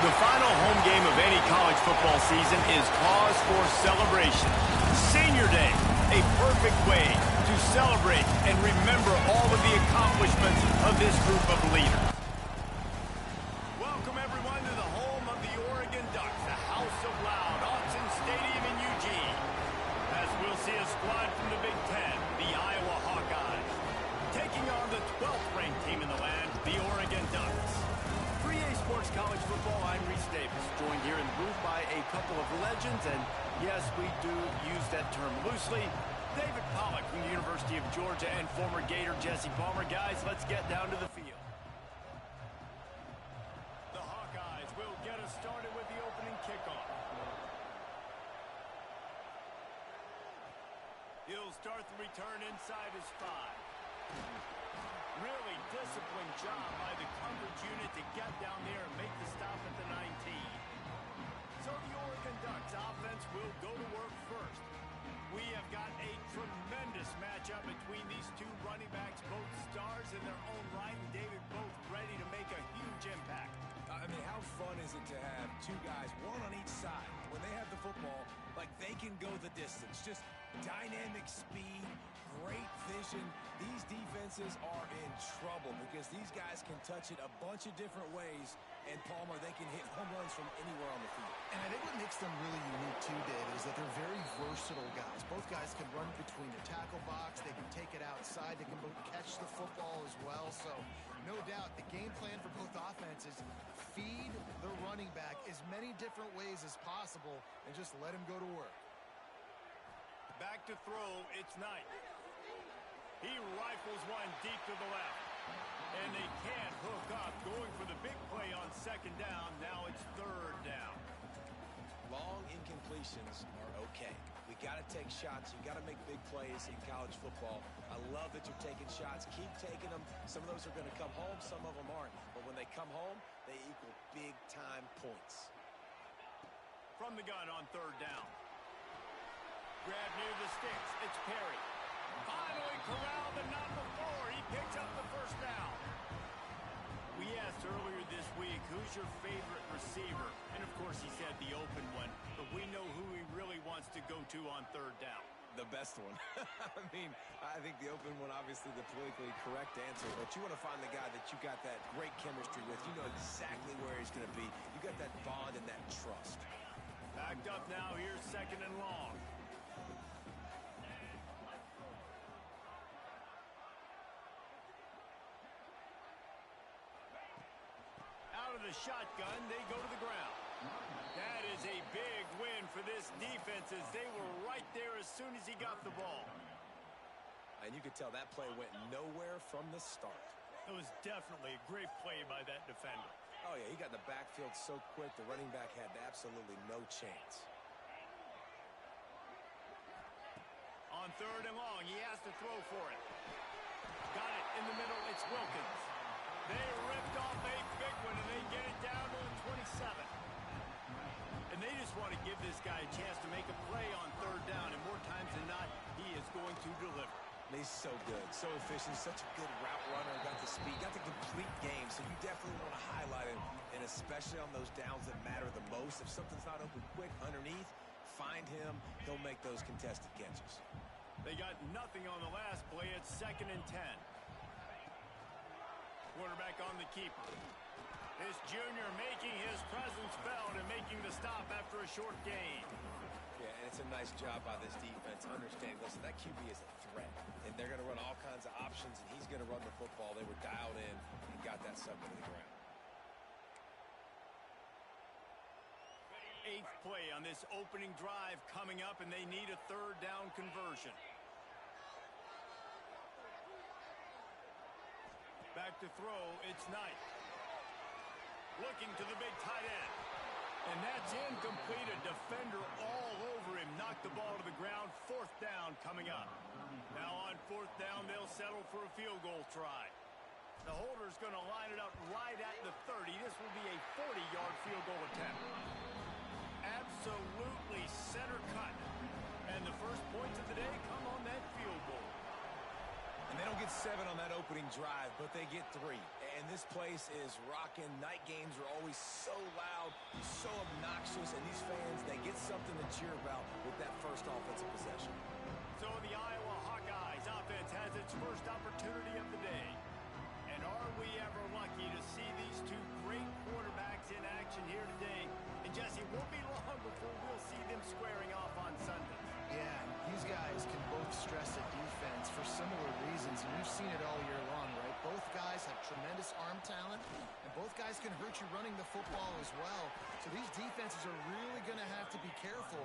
The final home game of any college football season is cause for celebration. Senior Day, a perfect way to celebrate and remember all of the accomplishments of this group of leaders. Welcome everyone to the home of the Oregon Ducks, the House of Loud, Autzen Stadium in Eugene. As we'll see a squad from the Big Ten, the Iowa Hawkeyes, taking on the 12th ranked team in the land, the Oregon Ducks. Sports College Football, I'm Reese Davis, joined here in the booth by a couple of legends, and yes, we do use that term loosely. David Pollack from the University of Georgia and former Gator Jesse Palmer. Guys, let's get down to the field. The Hawkeyes will get us started with the opening kickoff. He'll start the return inside his 5. Really disciplined job by the coverage unit to get down there and make the stop at the 19. So the Oregon Ducks offense will go to work first. We have got a tremendous matchup between these two running backs, both stars in their own right, and David, both ready to make a huge impact. I mean, how fun is it to have two guys, one on each side, when they have the football, like they can go the distance. Just dynamic speed, great vision. These defenses are in trouble because these guys can touch it a bunch of different ways, and Palmer, they can hit home runs from anywhere on the field. And I think what makes them really unique too, David, is that they're very versatile guys. Both guys can run between the tackle box, they can take it outside, they can both catch the football as well. So no doubt the game plan for both offenses, feed the running back as many different ways as possible and just let him go to work. Back to throw, it's Knight. He rifles one deep to the left. And they can't hook up, going for the big play on second down. Now it's third down. Long incompletions are okay. We got to take shots. You got to make big plays in college football. I love that you're taking shots. Keep taking them. Some of those are going to come home. Some of them aren't. But when they come home, they equal big-time points. From the gun on third down. Grab near the sticks. It's Perry. Finally corralled, but not before. He picks up the first down. We asked earlier this week, who's your favorite receiver? And, of course, he said the open one. But we know who he really wants to go to on third down. The best one. I mean, I think the open one, obviously the politically correct answer, but you want to find the guy that you got that great chemistry with. You know exactly where he's going to be. You got that bond and that trust. Backed up now. Here's second and long. Out of the shotgun, they go to the ground. That is a big win for this defense as they were right there as soon as he got the ball. And you could tell that play went nowhere from the start. It was definitely a great play by that defender. Oh, yeah, he got in the backfield so quick, the running back had absolutely no chance. On third and long, he has to throw for it. Got it in the middle, it's Wilkins. They ripped off a big one, and they get it down to the 27. And they just want to give this guy a chance to make a play on third down, and more times than not, he is going to deliver. And he's so good, so efficient, such a good route runner, got the speed, got the complete game, so you definitely want to highlight him, and especially on those downs that matter the most. If something's not open quick underneath, find him, he'll make those contested catches. They got nothing on the last play. It's second and 10. Quarterback on the keeper. This junior making his presence felt and making the stop after a short gain. Yeah, and it's a nice job by this defense. Understand, listen, that QB is a threat, and they're going to run all kinds of options, and he's going to run the football. They were dialed in and got that sucker to the ground. Eighth play on this opening drive coming up, and they need a third down conversion. Back to throw, it's Knight. Looking to the big tight end. And that's incomplete. A defender all over him. Knocked the ball to the ground. Fourth down coming up. Now on fourth down, they'll settle for a field goal try. The holder's going to line it up right at the 30. This will be a 40-yard field goal attempt. Absolutely center cut. And the first points of the day come on that field goal. And they don't get 7 on that opening opening drive, but they get 3. And this place is rocking. Night games are always so loud, so obnoxious, and these fans, they get something to cheer about with that first offensive possession. So the Iowa Hawkeyes offense has its first opportunity of the day. And are we ever lucky to see these two great quarterbacks in action here today? And Jesse, it won't be long before we'll see them squaring off on Sunday. Yeah, these guys can both stress a defense for similar reasons, and we've seen it all year long, right? Both guys have tremendous arm talent, and both guys can hurt you running the football as well. So these defenses are really going to have to be careful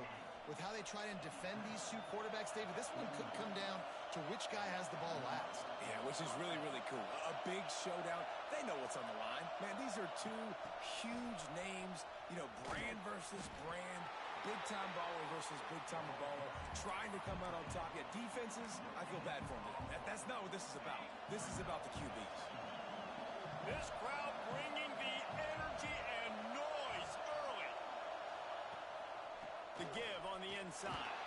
with how they try and defend these two quarterbacks, David. This one could come down to which guy has the ball last. Yeah, which is really, really cool. A big showdown. They know what's on the line. Man, these are two huge names, you know, brand versus brand. Big-time baller versus big-time baller, trying to come out on top. Yeah, defenses, I feel bad for them. That's not what this is about. This is about the QBs. This crowd bringing the energy and noise early. The give on the inside.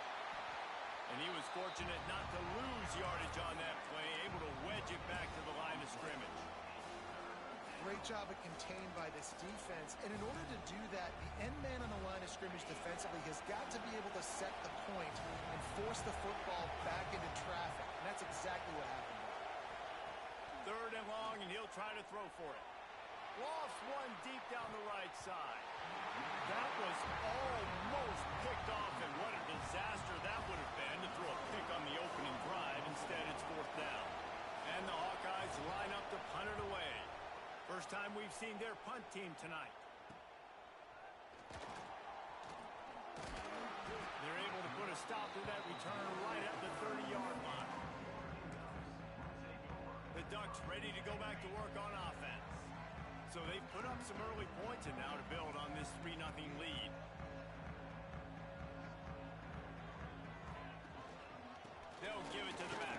And he was fortunate not to lose yardage on that play, able to wedge it back to the line of scrimmage. Great job of contained by this defense. And in order to do that, the end man on the line of scrimmage defensively has got to be able to set the point and force the football back into traffic. And that's exactly what happened there. 3rd and long, and he'll try to throw for it. Lofts one deep down the right side. That was almost picked off, and what a disaster that would have been to throw a pick on the opening drive. Instead, it's 4th down. And the Hawkeyes line up to punt it away. First time we've seen their punt team tonight. They're able to put a stop to that return right at the 30-yard line. The Ducks ready to go back to work on offense. So they've put up some early points and now to build on this 3-0 lead. They'll give it to the back.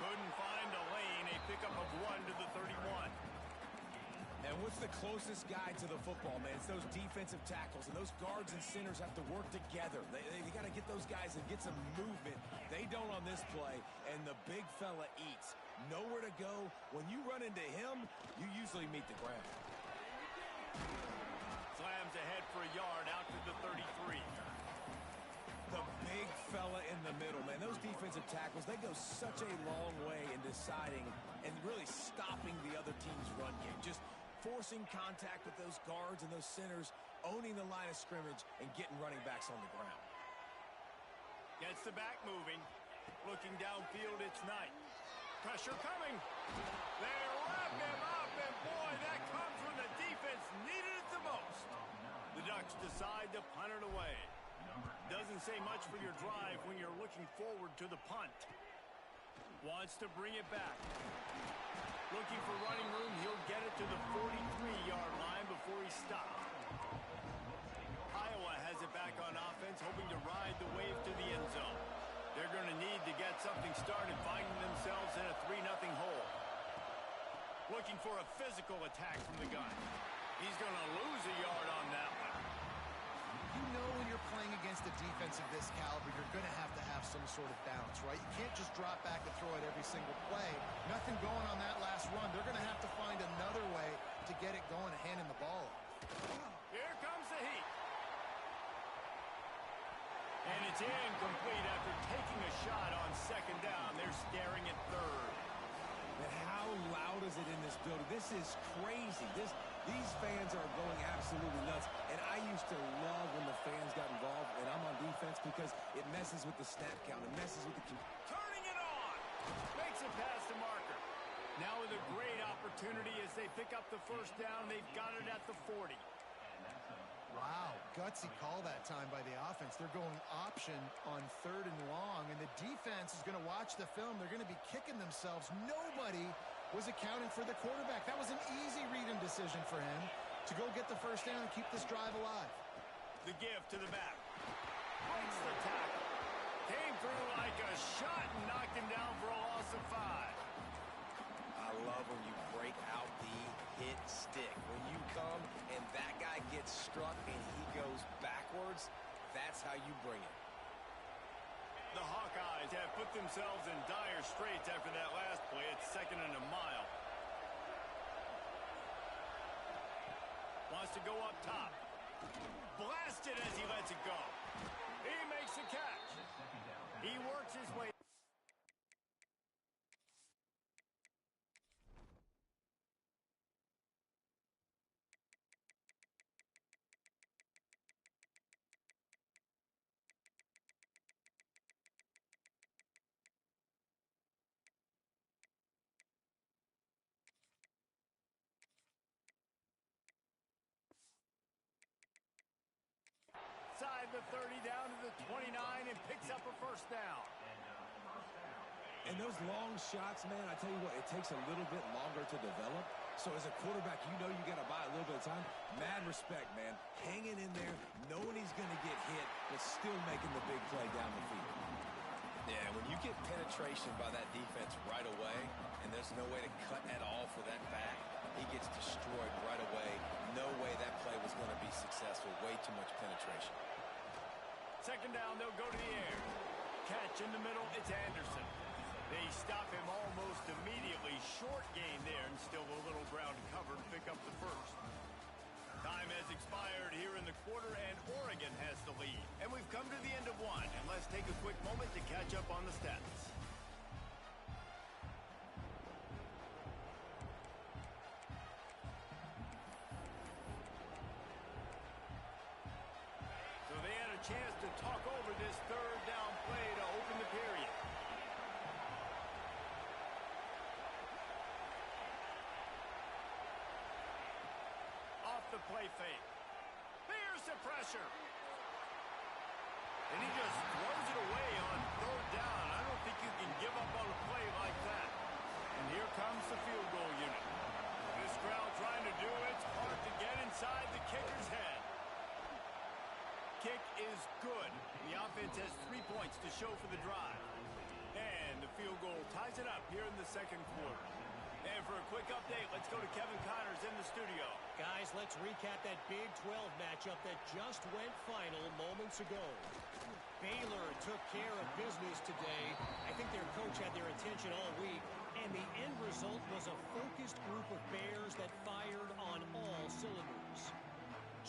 Couldn't find a lane. A pickup of 1 to the 31. And what's the closest guy to the football, man? It's those defensive tackles, and those guards and centers have to work together. They got to get those guys and get some movement. They don't on this play, and the big fella eats. Nowhere to go. When you run into him, you usually meet the ground. Slams ahead for a yard out to the 33. The big fella in the middle, man. Those defensive tackles, they go such a long way in deciding and really stopping the other team's run game. Just forcing contact with those guards and those centers, owning the line of scrimmage, and getting running backs on the ground. Gets the back moving. Looking downfield, it's Knight. Pressure coming. They wrap him up, and boy, that comes when the defense needed it the most. The Ducks decide to punt it away. Doesn't say much for your drive when you're looking forward to the punt. Wants to bring it back. Looking for running room, he'll get it to the 43-yard line before he stops. Iowa has it back on offense, hoping to ride the wave to the end zone. They're going to need to get something started, finding themselves in a 3-0 hole. Looking for a physical attack from the gun. He's going to lose a yard on that one. You know when you're playing against a defense of this caliber, you're going to have some sort of balance, right? You can't just drop back and throw it every single play. Nothing going on that last run. They're going to have to find another way to get it going and handing the ball off. Here comes the heat. And it's incomplete after taking a shot on 2nd down. They're staring at 3rd. And how loud is it in this building? This is crazy. These fans are going absolutely nuts. And I used to love when the fans got involved, and I'm on defense because it messes with the snap count. It messes with the... Turning it on. Makes it past the marker. Now with a great opportunity as they pick up the 1st down. They've got it at the 40. Wow, gutsy call that time by the offense. They're going option on 3rd and long, and the defense is going to watch the film. They're going to be kicking themselves. Nobody was accounting for the quarterback. That was an easy read-in decision for him to go get the 1st down and keep this drive alive. The give to the back. Breaks the tackle. Came through like a shot and knocked him down for a loss of 5. I love when you break out the hit stick. When you come and that guy gets struck and he goes backwards, that's how you bring it. The Hawkeyes have have put themselves in dire straits after that last play. It's 2nd and a mile. Wants to go up top. Blasted as he lets it go. He makes the catch. He works his way. Side the 30 down to the 29 and picks up a first down. And those long shots, man, I tell you what, it takes a little bit longer to develop. So as a quarterback, you know you got to buy a little bit of time. Mad respect, man. Hanging in there, knowing he's going to get hit, but still making the big play down the field. Yeah, when you get penetration by that defense right away, and there's no way to cut at all for that back, he gets destroyed right away. No way that play was going to be successful. Way too much penetration. 2nd down, they'll go to the air. Catch in the middle, it's Anderson. They stop him almost immediately. Short gain there, and still a little ground to cover to pick up the first. Time has expired here in the quarter, and Oregon has the lead. And we've come to the end of one, and let's take a quick moment to catch up on the stats. So they had a chance to talk over this 3rd down play to open the period. The play fake. There's the pressure. And he just throws it away on 3rd down. I don't think you can give up on a play like that. And here comes the field goal unit. This crowd trying to do its part to get inside the kicker's head. Kick is good. The offense has 3 points to show for the drive. And the field goal ties it up here in the 2nd quarter. And for a quick update, let's go to Kevin Connors in the studio. Guys, let's recap that Big 12 matchup that just went final moments ago. Baylor took care of business today. I think their coach had their attention all week, and the end result was a focused group of Bears that fired on all cylinders.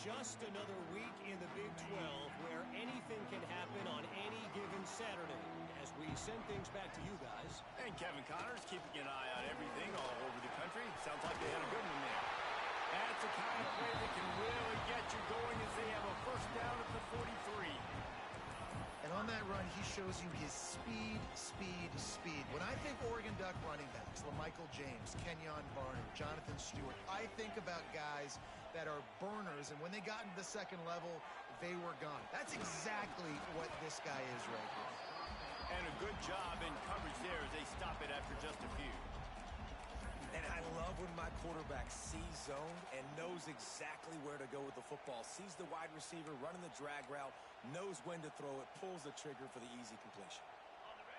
Just another week in the Big 12 where anything can happen on any given Saturday. As we send things back to you guys. And Kevin Connors keeping an eye on everything all over the country. Sounds like they had a good one there. That's the kind of play that can really get you going as they have a first down at the 43. And on that run, he shows you his speed, speed, speed. When I think Oregon Duck running backs, LaMichael James, Kenyon Barner, Jonathan Stewart, I think about guys that are burners, and when they got into the 2nd level, they were gone. That's exactly what this guy is right here. And a good job in coverage there as they stop it after just a few. And I love when my quarterback sees zone and knows exactly where to go with the football. Sees the wide receiver running the drag route, knows when to throw it, pulls the trigger for the easy completion.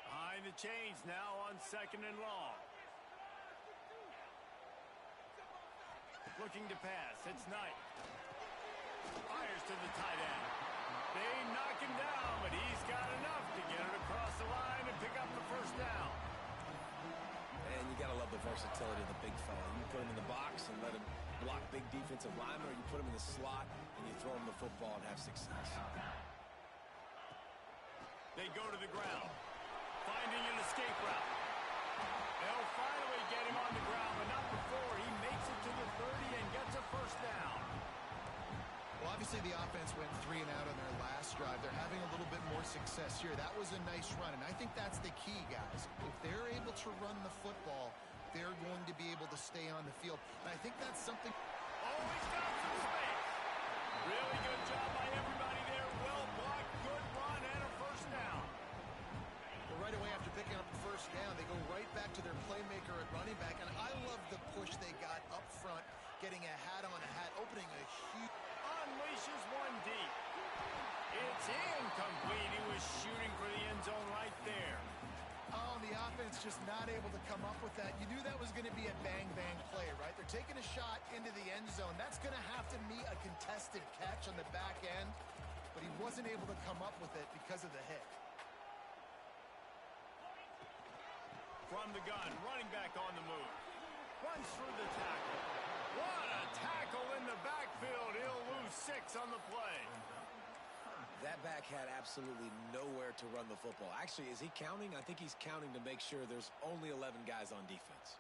Behind the chains now on 2nd and long. Looking to pass. It's Knight. Fires to the tight end. They knock him down, but he's got enough to get it across the line and pick up the first down. And you got to love the versatility of the big fella. You put him in the box and let him block big defensive linemen, or you put him in the slot and you throw him the football and have success. They go to the ground, finding an escape route. They'll finally get him on the ground, but not before he makes it to the 30 and gets a first down. Well, obviously the offense went 3 and out on their last drive. They're having a little bit more success here. That was a nice run, and I think that's the key, guys. If they're able to run the football, they're going to be able to stay on the field. And I think that's something. Oh, he's got some space. Really good job by everybody there. Well blocked, good run, and a first down. Well, right away after picking up the first down, they go right back to their playmaker at running back. And I love the push they got up front, getting a hat on a hat, opening a huge. Unleashes one deep. It's incomplete. He was shooting for the end zone right there. Oh, and the offense just not able to come up with that. You knew that was going to be a bang-bang play, right? They're taking a shot into the end zone. That's going to have to be a contested catch on the back end, but he wasn't able to come up with it because of the hit. from the gun, running back on the move. Runs through the tackle. What a tackle in the backfield. He'll lose 6 on the play. That back had absolutely nowhere to run the football. Actually, is he counting? I think he's counting to make sure there's only 11 guys on defense.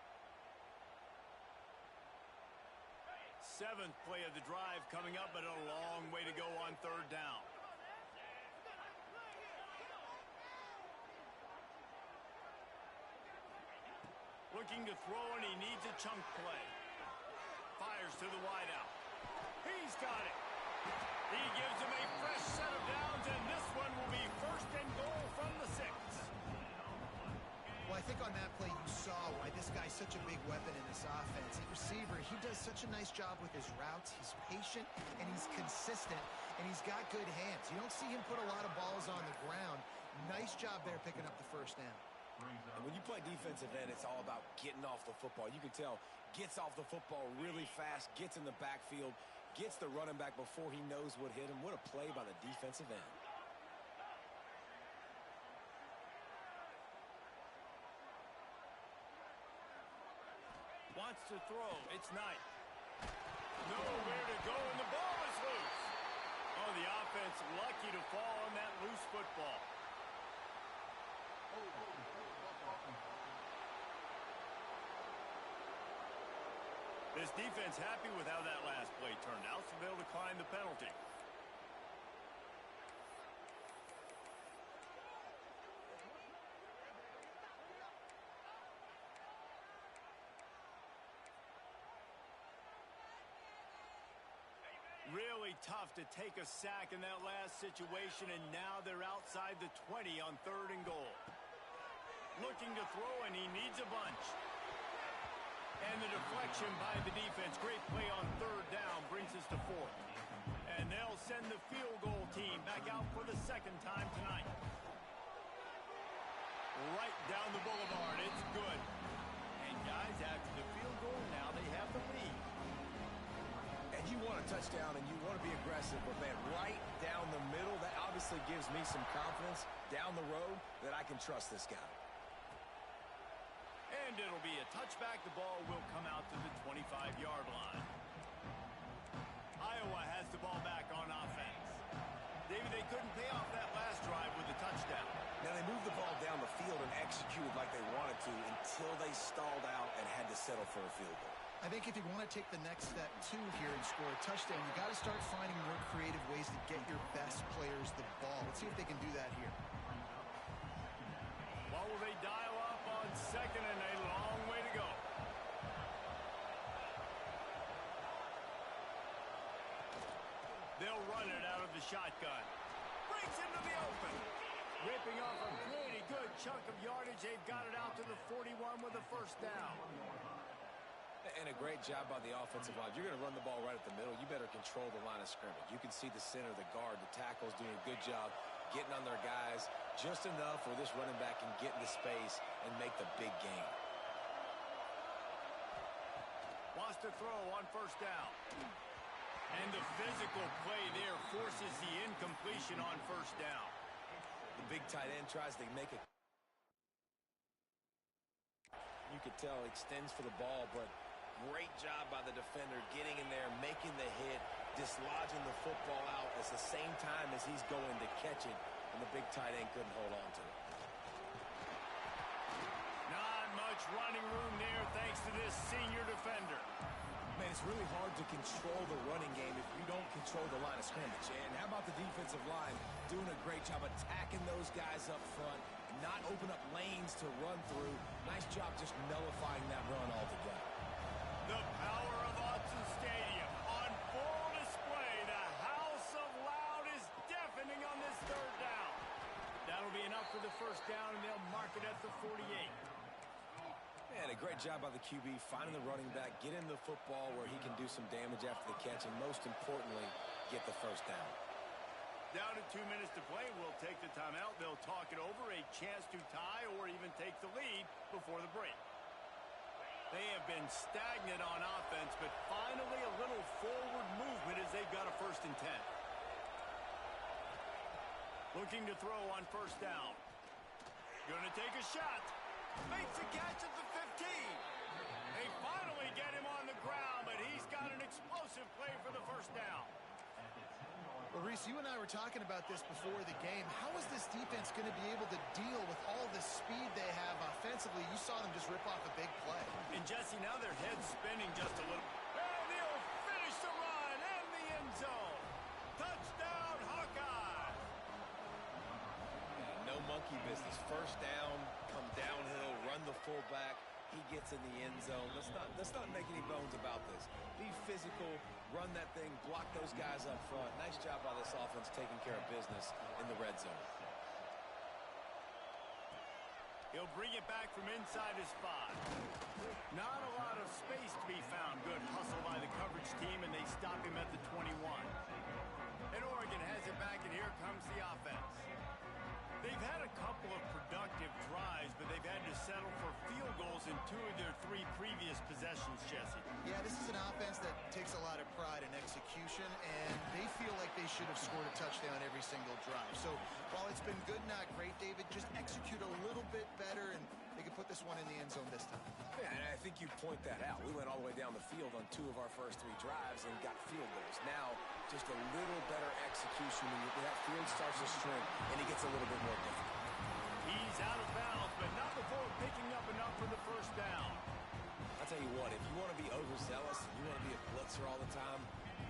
7th play of the drive coming up, but a long way to go on 3rd down. Looking to throw, and he needs a chunk play. Fires to the wideout. He's got it. He gives him a fresh set of downs, and this one will be 1st and goal from the 6. Well, I think on that play you saw why this guy's such a big weapon in this offense. At receiver, he does such a nice job with his routes. He's patient, and he's consistent, and he's got good hands. You don't see him put a lot of balls on the ground. Nice job there picking up the 1st down. And when you play defensive end, it's all about getting off the football. You can tell, gets off the football really fast, gets in the backfield, gets the running back before he knows what hit him. What a play by the defensive end. Wants to throw. It's Knight. Nowhere to go, and the ball is loose. Oh, the offense lucky to fall on that loose football. This defense happy with how that last play turned out, so they'll decline the penalty. Really tough to take a sack in that last situation, and now they're outside the 20 on 3rd and goal. Looking to throw, and he needs a bunch. And the deflection by the defense. Great play on 3rd down brings us to 4th. And they'll send the field goal team back out for the 2nd time tonight. Right down the boulevard. It's good. And guys, after the field goal, now they have the lead. And you want a touchdown and you want to be aggressive, but man, right down the middle, that obviously gives me some confidence down the road that I can trust this guy. And it'll be a touchback. The ball will come out to the 25-yard line. Iowa has the ball back on offense. David, they couldn't pay off that last drive with a touchdown. Now they moved the ball down the field and executed like they wanted to until they stalled out and had to settle for a field goal. I think if you want to take the next step, too, here and score a touchdown, you got to start finding more creative ways to get your best players the ball. Let's see if they can do that here. Well, will they dial up on 2nd and a long way to go? They'll run it out of the shotgun. Breaks into the open. Ripping off a pretty good chunk of yardage. They've got it out to the 41 with a 1st down. And a great job by the offensive line. You're going to run the ball right at the middle. You better control the line of scrimmage. You can see the center, the guard, the tackles doing a good job getting on their guys just enough where this running back can get into space and make the big gain. Wants to throw on 1st down. And the physical play there forces the incompletion on 1st down. The big tight end tries to make it. You could tell extends for the ball, but great job by the defender getting in there, making the hit, dislodging the football out at the same time as he's going to catch it, and the big tight end couldn't hold on to it. Not much running room there thanks to this senior defender. Man, it's really hard to control the running game if you don't control the line of scrimmage. And how about the defensive line doing a great job attacking those guys up front, not open up lanes to run through. Nice job just nullifying that run altogether. The power of Autzen Stadium on full display. The house of loud is deafening on this 3rd down. That'll be enough for the 1st down, and they'll mark it at the 48. And a great job by the QB finding the running back, getting the football where he can do some damage after the catch, and most importantly, get the 1st down. Down to 2 minutes to play. We'll take the timeout. They'll talk it over. A chance to tie or even take the lead before the break. They have been stagnant on offense, but finally a little forward movement as they've got a 1st and 10. Looking to throw on 1st down. Going to take a shot. Makes the catch at the 15. They finally get him on the ground, but he's got an explosive play for the first down. Well, Reese, you and I were talking about this before the game. How is this defense going to be able to deal with all the speed they have offensively? You saw them just rip off a big play. And, Jesse, now their head's spinning just a little. And he'll finish the run in the end zone. Touchdown, Hawkeye. Yeah, no monkey business. First down, come downhill, run the fullback. He gets in the end zone. Let's not make any bones about this. Be physical, run that thing, block those guys up front. Nice job by this offense taking care of business in the red zone. He'll bring it back from inside his 5. Not a lot of space to be found. Good hustle by the coverage team, and they stop him at the 21. And Oregon has it back, and here comes the offense. They've had a couple of productive drives, but they've had to settle for field goals in 2 of their 3 previous possessions, Jesse. Yeah, this is an offense that takes a lot of pride in execution, and they feel like they should have scored a touchdown every single drive. So while it's been good, not great, David, just execute a little bit better, and they can put this one in the end zone this time. Yeah, and I think you point that out. We went all the way down the field on 2 of our first 3 drives and got field goals. Now, just a little better execution when that field starts to shrink and it gets a little bit more difficult. He's out of bounds, but not before picking up enough for the first down. I'll tell you what, if you want to be overzealous, you want to be a blitzer all the time,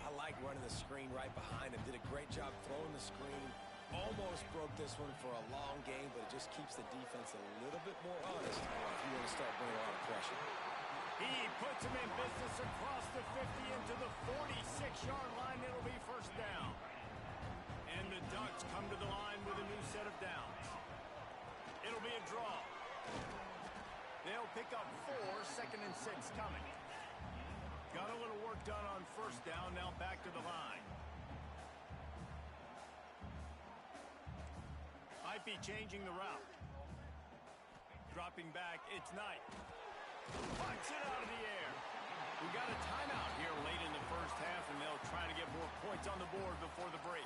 I like running the screen right behind him. Did a great job throwing the screen. Almost broke this one for a long game, but it just keeps the defense a little bit more honest if you want to start bringing a lot of pressure. He puts him in business across the 50 into the 46-yard line. It'll be first down. And the Ducks come to the line with a new set of downs. It'll be a draw. They'll pick up 4, 2nd and 6 coming. Got a little work done on first down, now back to the line. Might be changing the route. Dropping back, it's Knight. Punch it out of the air. We got a timeout here late in the first half, and they'll try to get more points on the board before the break.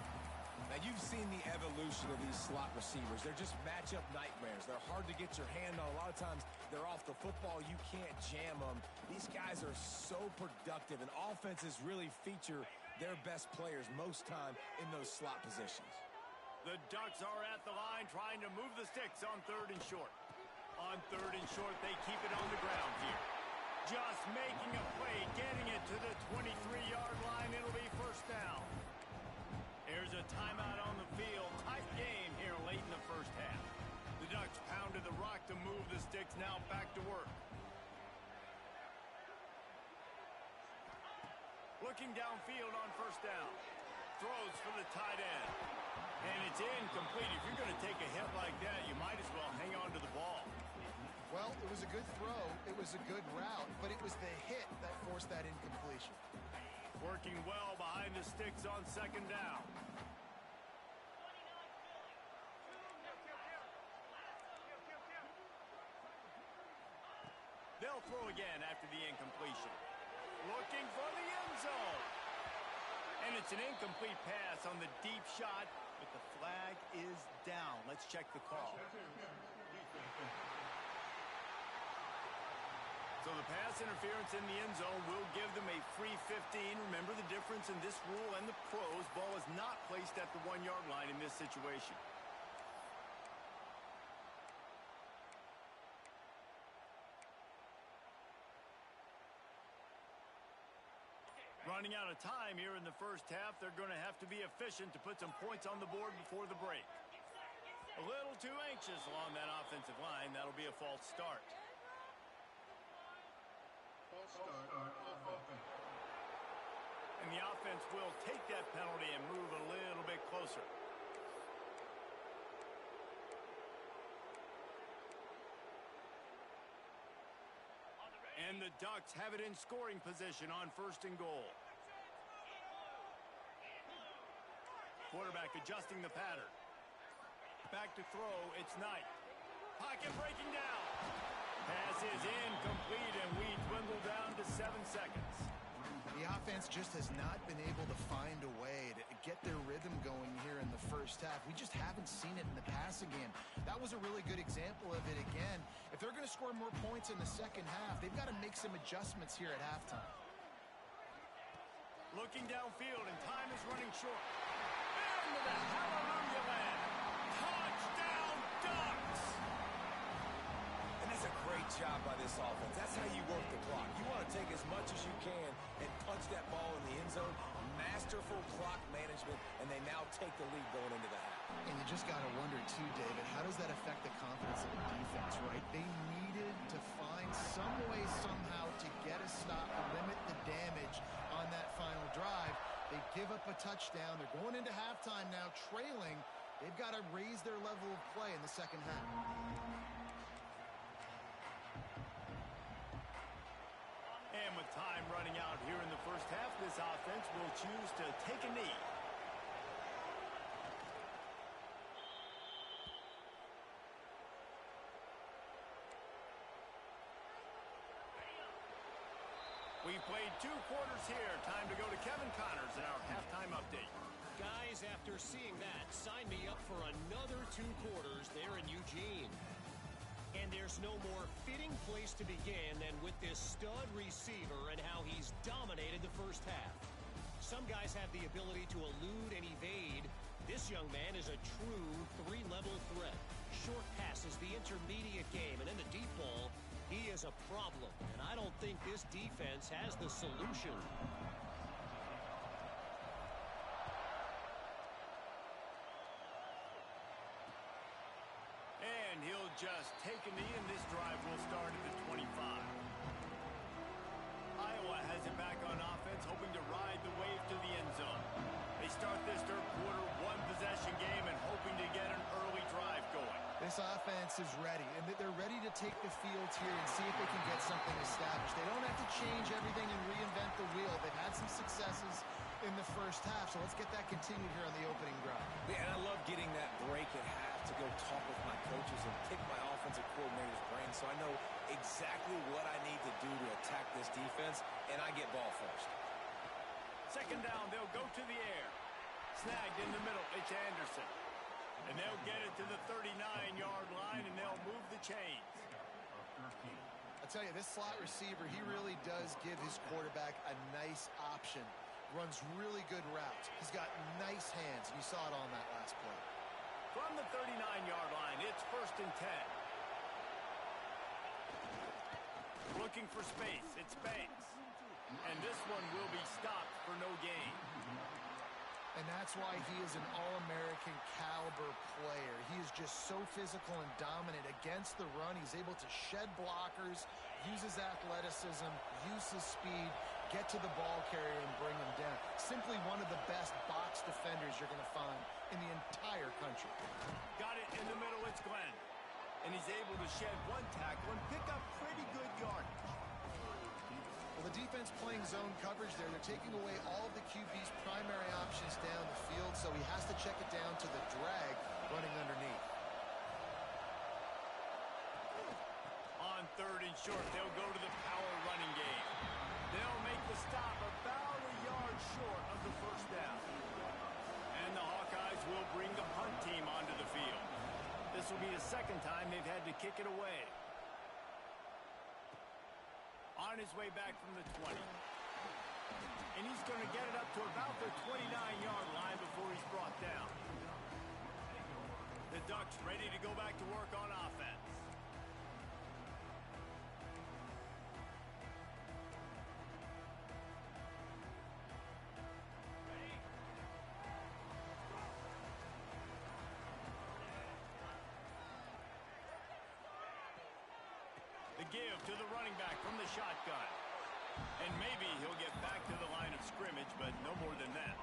Now, you've seen the evolution of these slot receivers. They're just matchup nightmares. They're hard to get your hand on. A lot of times, they're off the football. You can't jam them. These guys are so productive, and offenses really feature their best players most time in those slot positions. The Ducks are at the line trying to move the sticks on 3rd and short. On 3rd and short, they keep it on the ground here. Just making a play, getting it to the 23-yard line. It'll be first down. There's a timeout on the field. Tight game here late in the first half. The Ducks pounded the rock to move the sticks. Now back to work. Looking downfield on first down. Throws for the tight end. And it's incomplete. If you're going to take a hit like that, you might as well hang on to the ball. Well, it was a good throw. It was a good route, but it was the hit that forced that incompletion. Working well behind the sticks on 2nd down. They'll throw again after the incompletion. Looking for the end zone. And it's an incomplete pass on the deep shot, but the flag is down. Let's check the call. So the pass interference in the end zone will give them a free 15. Remember the difference in this rule and the pros. Ball is not placed at the 1-yard line in this situation. Running out of time here in the first half. They're going to have to be efficient to put some points on the board before the break. A little too anxious along that offensive line. That'll be a false start. And the offense will take that penalty and move a little bit closer. And the Ducks have it in scoring position on 1st and goal. Quarterback adjusting the pattern. Back to throw, it's Knight. Pocket breaking down. Pass is incomplete, and we dwindle down to 7 seconds. The offense just has not been able to find a way to get their rhythm going here in the first half. We just haven't seen it in the passing game. That was a really good example of it again. If they're going to score more points in the second half, they've got to make some adjustments here at halftime. Looking downfield, and time is running short. Into the hallelujah land. Touchdown, Ducks! And that's a great job by this offense. That's how you work the clock. You want to take as much as you can and punch that ball in the end zone. Masterful clock management, and they now take the lead going into the half. And you just got to wonder, too, David, how does that affect the confidence of the defense, right? They needed to find some way somehow to get a stop, limit the damage on that final drive. They give up a touchdown. They're going into halftime now, trailing. They've got to raise their level of play in the second half. And with time running out here in the first half, this offense will choose to take a knee. We've played 2 quarters here. Time to go to Kevin Connors in our halftime update. Guys, after seeing that, sign me up for another 2 quarters there in Eugene. And there's no more fitting place to begin than with this stud receiver and how he's dominated the first half. Some guys have the ability to elude and evade. This young man is a true 3-level threat. Short passes, the intermediate game, and in the deep ball, he is a problem. And I don't think this defense has the solution. And he'll just take a knee, and this drive will start at the 25. Iowa has it back on offense, hoping to ride the wave to the end zone. They start this third quarter, 1-possession game, and hoping to get an early drive going. This offense is ready, and they're ready to take the field here and see if they can get something established. They don't have to change everything and reinvent the wheel. They've had some successes in the first half, so let's get that continued here on the opening drive. Yeah, and I love getting that break at half to go talk with my coaches and pick my offensive coordinator's brain so I know exactly what I need to do to attack this defense, and I get ball first. Second down, they'll go to the air. Snagged in the middle, it's Anderson. And they'll get it to the 39-yard line, and they'll move the chains. I tell you, this slot receiver, he really does give his quarterback a nice option. Runs really good routes. He's got nice hands, and you saw it on that last play. From the 39-yard line, it's 1st and 10. Looking for space, it's Banks. And this one will be stopped for no gain. And that's why he is an All-American caliber player. He is just so physical and dominant against the run. He's able to shed blockers, use his athleticism, use his speed, get to the ball carrier and bring him down. Simply one of the best box defenders you're going to find in the entire country. Got it in the middle, it's Glenn. And he's able to shed 1 tackle and pick up pretty good yardage. Well, the defense playing zone coverage there. They're taking away all of the QB's primary options down the field, so he has to check it down to the drag running underneath. On 3rd and short, they'll go to the power running game. They'll make the stop about a yard short of the first down. And the Hawkeyes will bring the punt team onto the field. This will be the second time they've had to kick it away. On his way back from the 20. And he's going to get it up to about the 29-yard line before he's brought down. The Ducks ready to go back to work on offense. The give to the running back from the shotgun. And maybe he'll get back to the line of scrimmage, but no more than that.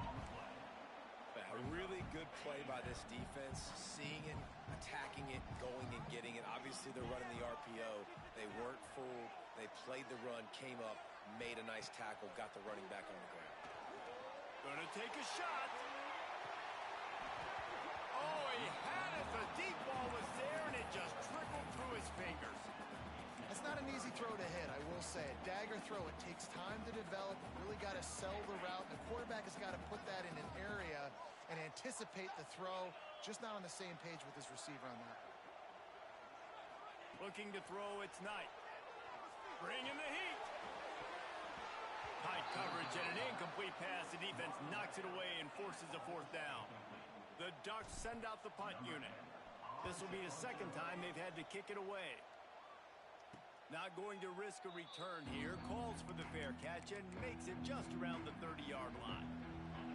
A really good play by this defense, seeing it, attacking it, going and getting it. Obviously, they're running the RPO. They weren't fooled. They played the run, came up, made a nice tackle, got the running back on the ground. Gonna take a shot. Oh, he had it. The deep ball was there, and it just trickled through his fingers. That's not an easy throw to hit, I will say it. Dagger throw, it takes time to develop. You really got to sell the route. The quarterback has got to put that in an area and anticipate the throw. Just not on the same page with his receiver on that. Looking to throw, it's Knight. Bringing the heat. Tight coverage and an incomplete pass. The defense knocks it away and forces a fourth down. The Ducks send out the punt unit. This will be the second time they've had to kick it away. Not going to risk a return here. Calls for the fair catch and makes it just around the 30-yard line.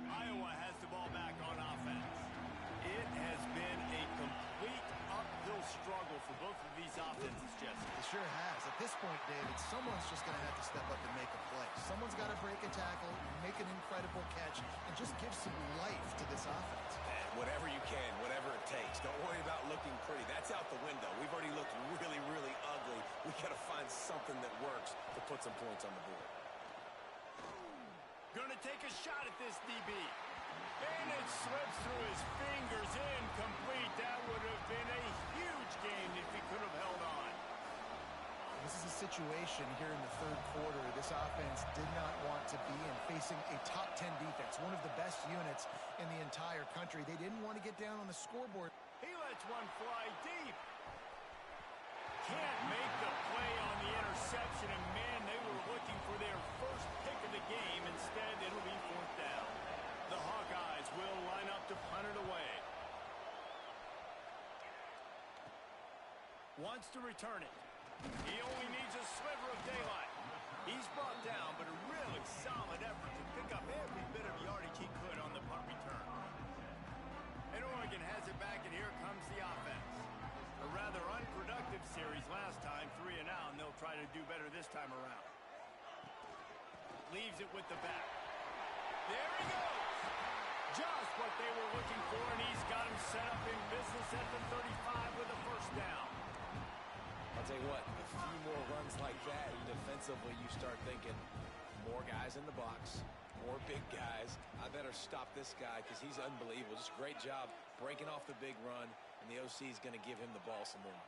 Iowa has the ball back on offense. It has been a complete uphill struggle for both of these offenses, Jesse. It sure has. At this point, David, someone's just going to have to step up and make a play. Someone's got to break a tackle, make an incredible catch, and just give some life to this offense. Whatever you can, whatever it takes. Don't worry about looking pretty. That's out the window. We've already looked really, really ugly. We got to find something that works to put some points on the board. Gonna take a shot at this DB. And it slips through his fingers, incomplete. That would have been a huge game if he could have held on. This is a situation here in the third quarter this offense did not want to be in, facing a top 10 defense, one of the best units in the entire country. They didn't want to get down on the scoreboard. He lets one fly deep. Can't make the play on the interception, and man, they were looking for their first pick of the game. Instead, it'll be fourth down. The Hawkeyes will line up to punt it away. Wants to return it. He only needs a sliver of daylight. He's brought down, but a really solid effort to pick up every bit of yardage he could on the punt return. And Oregon has it back, and here comes the offense. A rather unproductive series last time, 3 and out, and they'll try to do better this time around. Leaves it with the back. There he goes! Just what they were looking for, and he's got him set up in business at the 35 with a first down. I'll tell you what, a few more runs like that, and defensively you start thinking, more guys in the box, more big guys. I better stop this guy because he's unbelievable. Just a great job breaking off the big run, and the OC is going to give him the ball some more.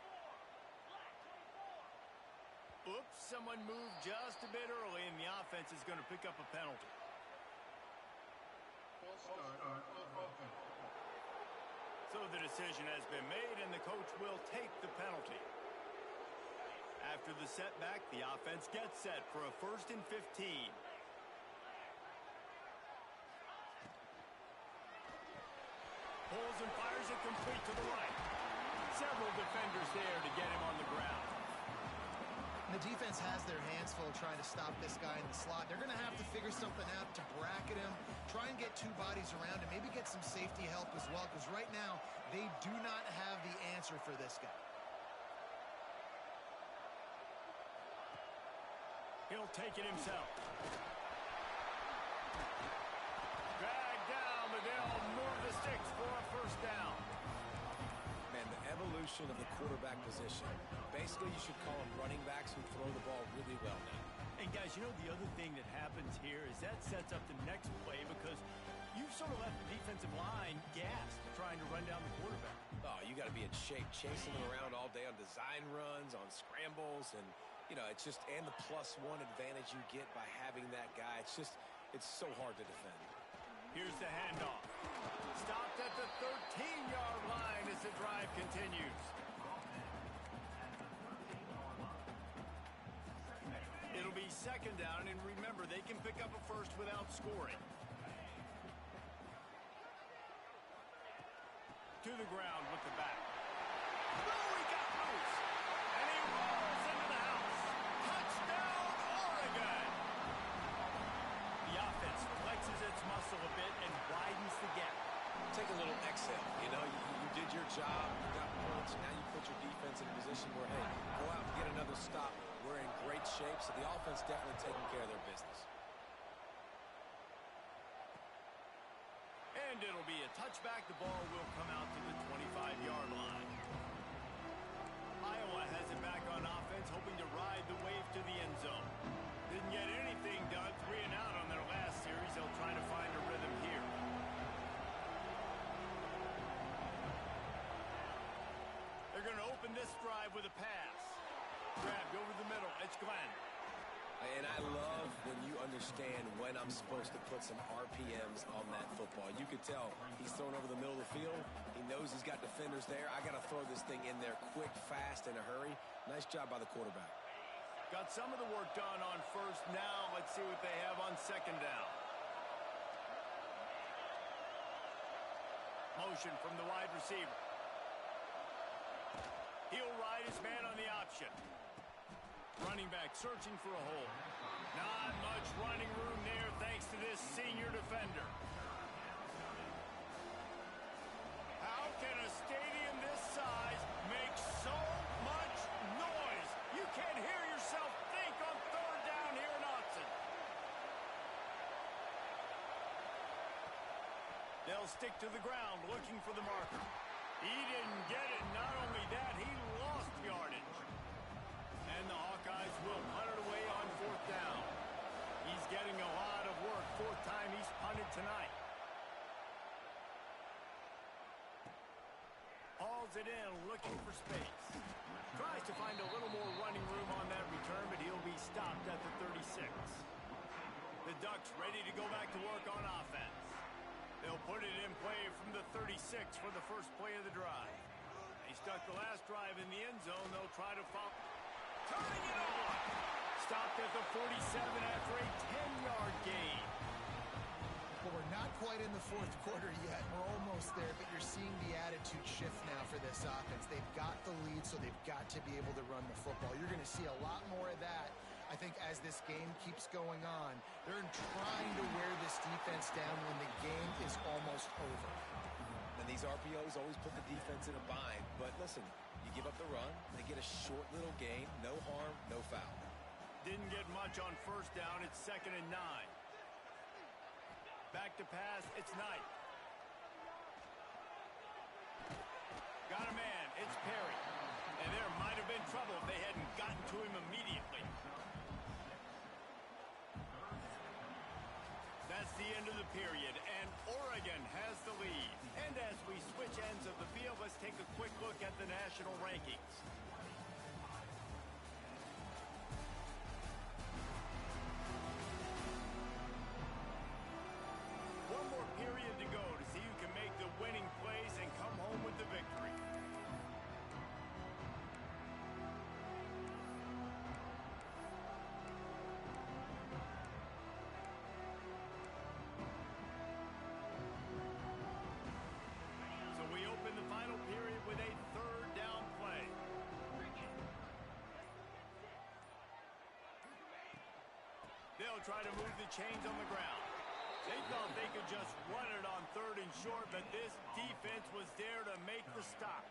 Oops, someone moved just a bit early, and the offense is going to pick up a penalty. So the decision has been made, and the coach will take the penalty. After the setback, the offense gets set for a 1st and 15. Pulls and fires it complete to the right. Several defenders there to get him on the ground. The defense has their hands full trying to stop this guy in the slot. They're going to have to figure something out to bracket him, try and get 2 bodies around him, maybe get some safety help as well, because right now they do not have the answer for this guy. He'll take it himself. Dragged down, but they'll move the sticks for a first down. Man, the evolution of the quarterback position. Basically, you should call them running backs who throw the ball really well now. And guys, you know the other thing that happens here is that sets up the next play because you've sort of left the defensive line gassed trying to run down the quarterback. Oh, you got to be in shape, chasing them around all day on design runs, on scrambles, and you know, it's just, and the +1 advantage you get by having that guy. It's so hard to defend. Here's the handoff. Stopped at the 13-yard line as the drive continues. It'll be second down, and remember, they can pick up a first without scoring. To the ground with the back. Oh, he got loose. And he rolls into the house. Touchdown, Oregon! The offense flexes its muscle a bit and widens the gap. Take a little exhale. You know, you did your job. You got points. Now you put your defense in a position where, hey, go out and get another stop. We're in great shape, so the offense definitely taking care of their business. And it'll be a touchback. The ball will come out to the 25-yard line. Iowa has it back on offense, hoping to ride the wave to the end zone. Didn't get anything done, 3 and out on their last series. They'll try to find a rhythm here. They're going to open this drive with a pass. Grabbed over the middle. It's Glenn. And I love when you understand when I'm supposed to put some RPMs on that football. You could tell he's thrown over the middle of the field. He knows he's got defenders there. I got to throw this thing in there quick, fast, in a hurry. Nice job by the quarterback. Got some of the work done on first. Now let's see what they have on second down. Motion from the wide receiver. He'll ride his man on the option. Running back searching for a hole. Not much running room there thanks to this senior defender. How can a stadium this size make so much noise? You can't hear yourself think on third down here in Autzen. They'll stick to the ground looking for the marker. He didn't get it. Not only that, he lost yardage. And the Hawkeyes will punt it away on fourth down. He's getting a lot of work. Fourth time he's punted tonight. Hauls it in, looking for space. Tries to find a little more running room on that return, but he'll be stopped at the 36. The Ducks ready to go back to work on offense. They'll put it in play from the 36 for the first play of the drive. They stuck the last drive in the end zone. They'll try to follow. Turning it on! Stopped at the 47 after a 10-yard gain. Well, we're not quite in the fourth quarter yet. We're almost there, but you're seeing the attitude shift now for this offense. They've got the lead, so they've got to be able to run the football. You're going to see a lot more of that, I think, as this game keeps going on. They're trying to wear this defense down when the game is almost over. And these RPOs always put the defense in a bind. But listen, you give up the run, they get a short little gain, no harm, no foul. Didn't get much on first down. It's 2nd and 9. Back to pass. It's Knight. Got a man. It's Perry. And there might have been trouble if they hadn't gotten to him immediately. That's the end of the period, and Oregon has the lead. And as we switch ends of the field, let's take a quick look at the national rankings. One more period to go to see who can make the winning plays and come home with the victory. So we open the final period with a third down play. They'll try to move the chains on the ground. They thought they could just run it on third and short, but this defense was there to make the stop.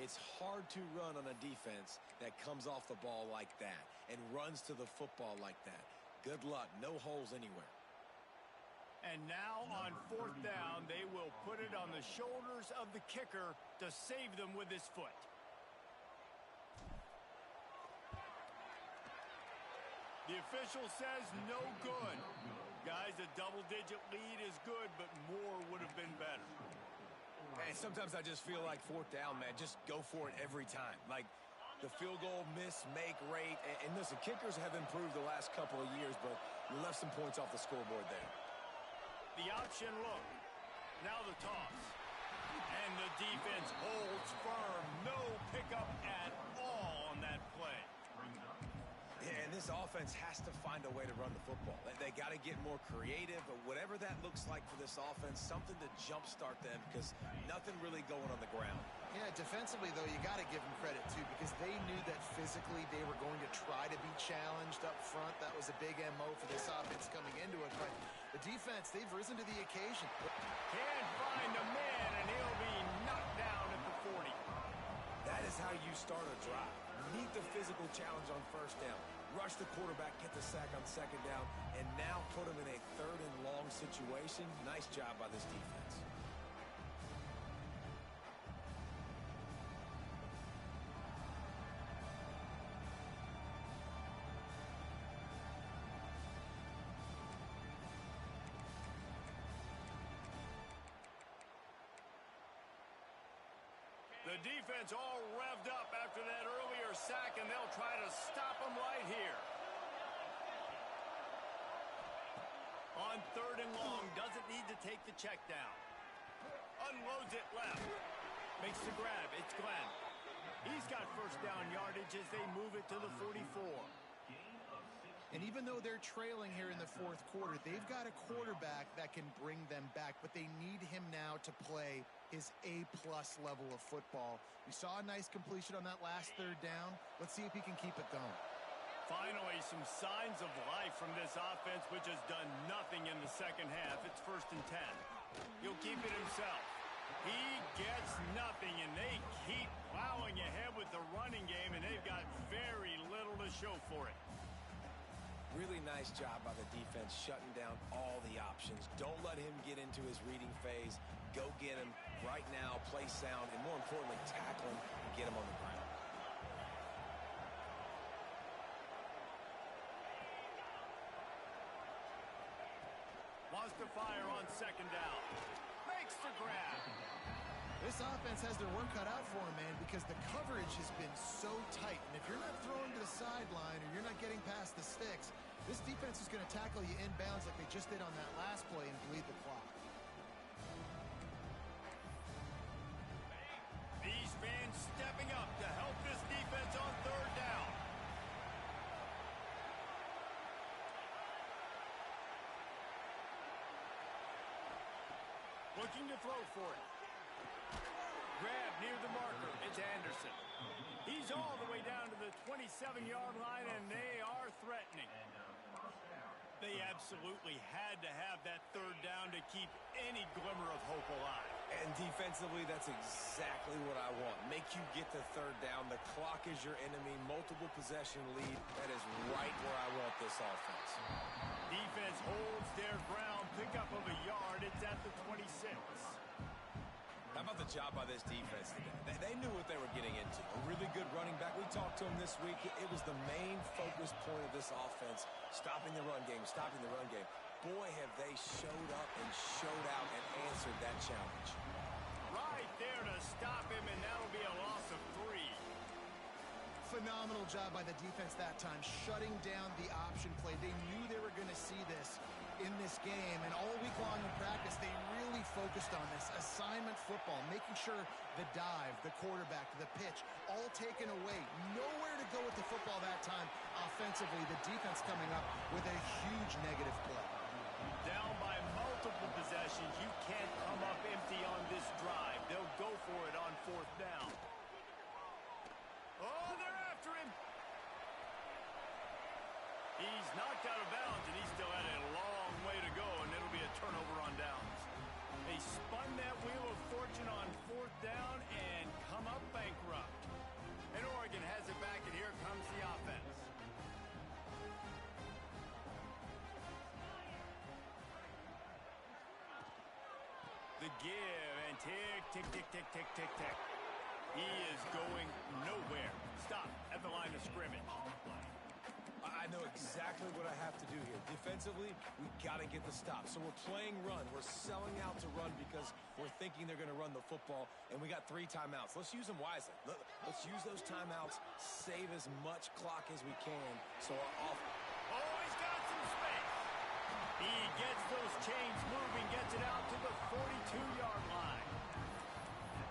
It's hard to run on a defense that comes off the ball like that and runs to the football like that. Good luck. No holes anywhere. And now on fourth down, they will put it on the shoulders of the kicker to save them with his foot. The official says no good. Guys, a double-digit lead is good, but more would have been better. And sometimes I just feel like fourth down, man, just go for it every time. Like the field goal miss-make rate. And listen, kickers have improved the last couple of years, but you left some points off the scoreboard there. The option look. Now the toss. And the defense holds firm. No pickup at all on that play. Yeah, and this offense has to find a way to run the football. They got to get more creative, but whatever that looks like for this offense, something to jumpstart them because nothing really going on the ground. Yeah, defensively, though, you got to give them credit, too, because they knew that physically they were going to try to be challenged up front. That was a big MO for this offense coming into it. But the defense, they've risen to the occasion. Can't find a man, and he'll be knocked down at the 40. That is how you start a drive. Meet the physical challenge on first down. Rush the quarterback, get the sack on second down, and now put him in a third and long situation. Nice job by this defense. The defense all revved up after that earlier sack, and they'll try to stop them right here. On third and long, doesn't need to take the check down. Unloads it left. Makes the grab. It's Glenn. He's got first down yards. yardage as they move it to the 44. And even though they're trailing here in the fourth quarter, they've got a quarterback that can bring them back, but they need him now to play his A-plus level of football. We saw a nice completion on that last third down. Let's see if he can keep it going. Finally, some signs of life from this offense, which has done nothing in the second half. It's 1st and 10. He'll keep it himself. He gets nothing, and they keep plowing ahead with the running game, and they've got very little to show for it. Really nice job by the defense shutting down all the options. Don't let him get into his reading phase. Go get him right now, play sound, and more importantly, tackle him and get him on the ground. Wants to fire on 2nd down. Makes the grab. This offense has their work cut out for them, man, because the coverage has been so tight. And if you're not throwing to the sideline or you're not getting past the sticks, this defense is going to tackle you inbounds like they just did on that last play and bleed the clock. These fans stepping up to help this defense on 3rd down. Looking to throw for it. Grab near the marker. It's Anderson. He's all the way down to the 27-yard line, and they are threatening. They absolutely had to have that 3rd down to keep any glimmer of hope alive. And defensively, that's exactly what I want. Make you get to 3rd down. The clock is your enemy. Multiple possession lead. That is right where I want this offense. Defense holds their ground. Pickup of a yard. It's at the 26. How about the job by this defense today? They knew what they were getting into. A really good running back. We talked to him this week. It was the main focus point of this offense, stopping the run game, stopping the run game. Boy, have they showed up and showed out and answered that challenge. Right there to stop him, and that'll be a loss of 3. Phenomenal job by the defense that time, shutting down the option play. They knew they were going to see this in this game, and all week long in practice, they really focused on this assignment football, making sure the dive, the quarterback, the pitch, all taken away. Nowhere to go with the football that time offensively. The defense coming up with a huge negative play. Down by multiple possessions, you can't come up empty on this drive. They'll go for it on 4th down. Oh, they're after him. He's knocked out of bounds, and he still had a long way to go, and it'll be a turnover on downs. They spun that wheel of fortune on 4th down and come up bankrupt. And Oregon has it back, and here comes the offense. The give, and tick, tick, tick, tick, tick, tick, tick. He is going nowhere. Stop at the line of scrimmage. I know exactly what I have to do here. Defensively, we've got to get the stop. So we're playing run. We're selling out to run because we're thinking they're going to run the football, and we got 3 timeouts. Let's use them wisely. Let's use those timeouts, save as much clock as we can. So our Oh, he's got some space. He gets those chains moving, gets it out to the 42-yard line.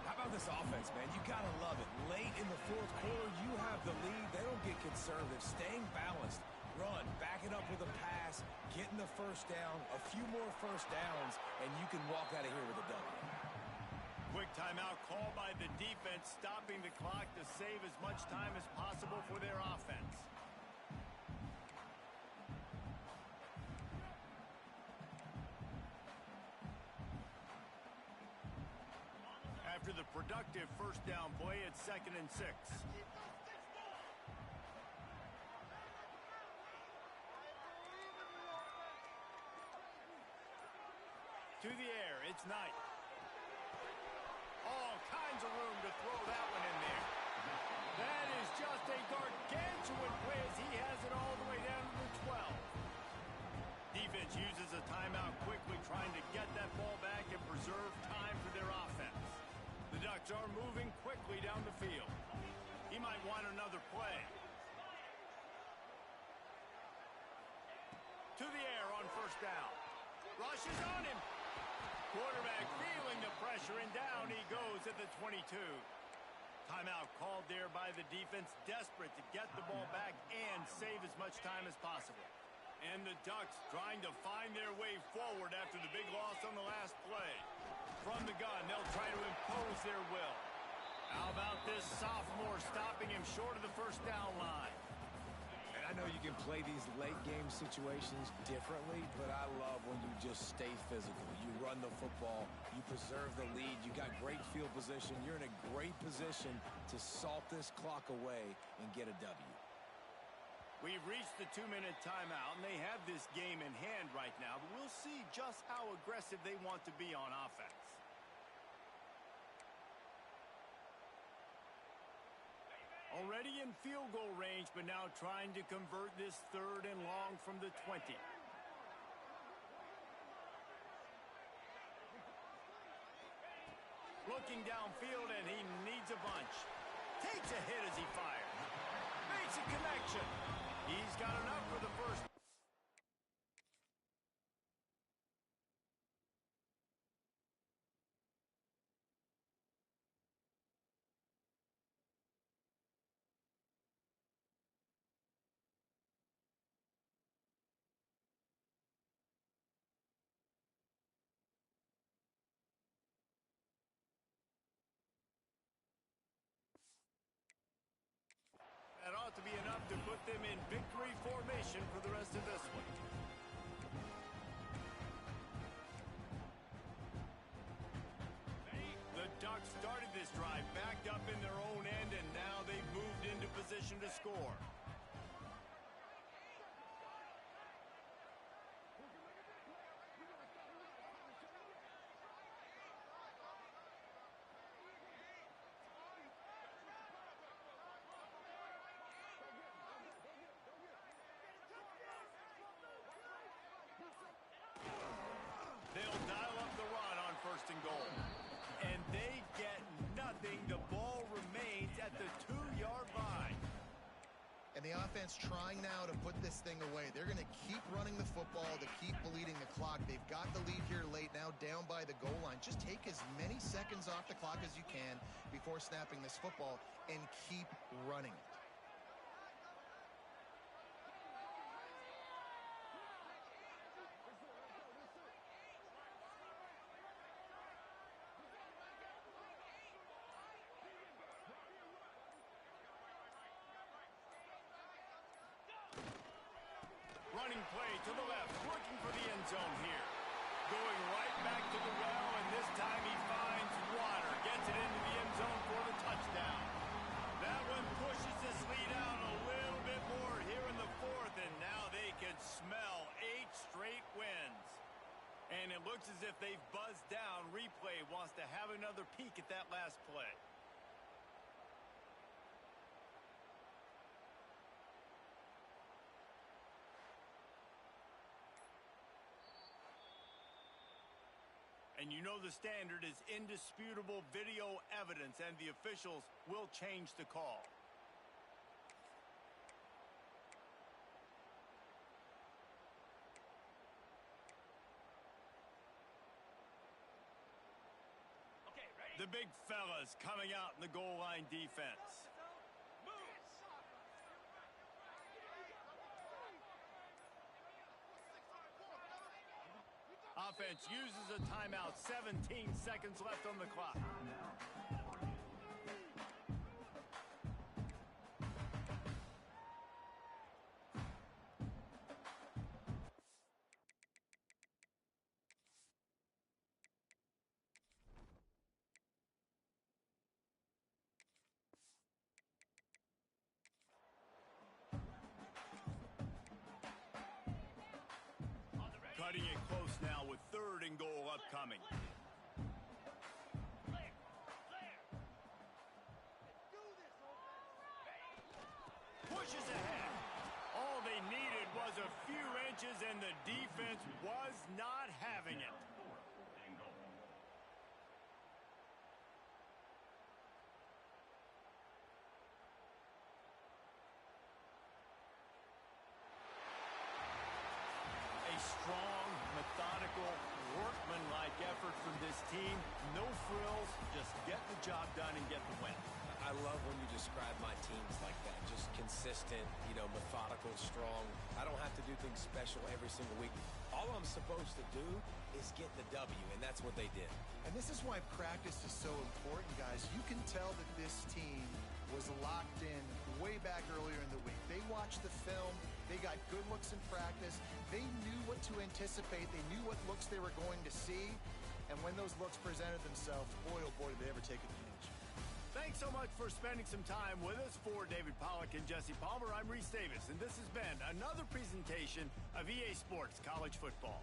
How about this offense, man? You got to love it. Late in the 4th quarter, you have the lead. They don't get conservative. Staying balanced. Run. Back it up with a pass. Getting the 1st down. A few more 1st downs, and you can walk out of here with a W. Quick timeout called by the defense, stopping the clock to save as much time as possible for their offense. After the productive 1st down play, it's 2nd and 6. To the air, it's Knight. All kinds of room to throw that one in there. That is just a gargantuan play as he has it all the way down to the 12. Defense uses a timeout quickly, trying to get that ball back and preserve time for their offense. The Ducks are moving quickly down the field. He might want another play. To the air on 1st down. Rushes on him. Quarterback feeling the pressure, and down he goes at the 22. Timeout called there by the defense, desperate to get the ball back and save as much time as possible. And the Ducks trying to find their way forward after the big loss on the last play. From the gun, they'll try to impose their will. How about this sophomore stopping him short of the first down line? And I know you can play these late-game situations differently, but I love when you just stay physical. You run the football, you preserve the lead, you got great field position, you're in a great position to salt this clock away and get a W. We've reached the 2-minute timeout, and they have this game in hand right now, but we'll see just how aggressive they want to be on offense. Already in field goal range, but now trying to convert this 3rd and long from the 20. Looking downfield, and he needs a bunch. Takes a hit as he fires. Makes a connection. He's got enough for the first. That ought to be enough to put them in victory formation for the rest of this one. The Ducks started this drive backed up in their own end, and now they've moved into position to score. They'll dial up the run on 1st and goal. And they get nothing. The ball remains at the 2-yard line. And the offense trying now to put this thing away. They're going to keep running the football to keep bleeding the clock. They've got the lead here late, now down by the goal line. Just take as many seconds off the clock as you can before snapping this football and keep running it. Running play to the left, looking for the end zone here. Going right back to the well, and this time he finds water. Gets it into the end zone for the touchdown. That one pushes this lead out a little bit more here in the 4th, and now they can smell 8 straight wins. And it looks as if they've buzzed down. Replay wants to have another peek at that last play. And you know the standard is indisputable video evidence, and the officials will change the call. Okay, ready? The big fellas coming out in the goal line defense. Offense uses a timeout. 17 seconds left on the clock. Cutting it close now with 3rd and goal upcoming. Pushes ahead. All they needed was a few inches, and the defense was not having it. Strong, methodical, workmanlike effort from this team. No frills, just get the job done and get the win. I I love when you describe my teams like that. Just consistent, methodical, strong. I don't have to do things special every single week. All I'm supposed to do is get the W, and that's what they did. And this is why practice is so important, guys. You can tell that this team was locked in way back earlier in the week. They watched the film. They got good looks in practice. They knew what to anticipate. They knew what looks they were going to see. And when those looks presented themselves, boy, oh boy, did they ever take advantage. Thanks so much for spending some time with us. For David Pollack and Jesse Palmer, I'm Reese Davis, and this has been another presentation of EA Sports College Football.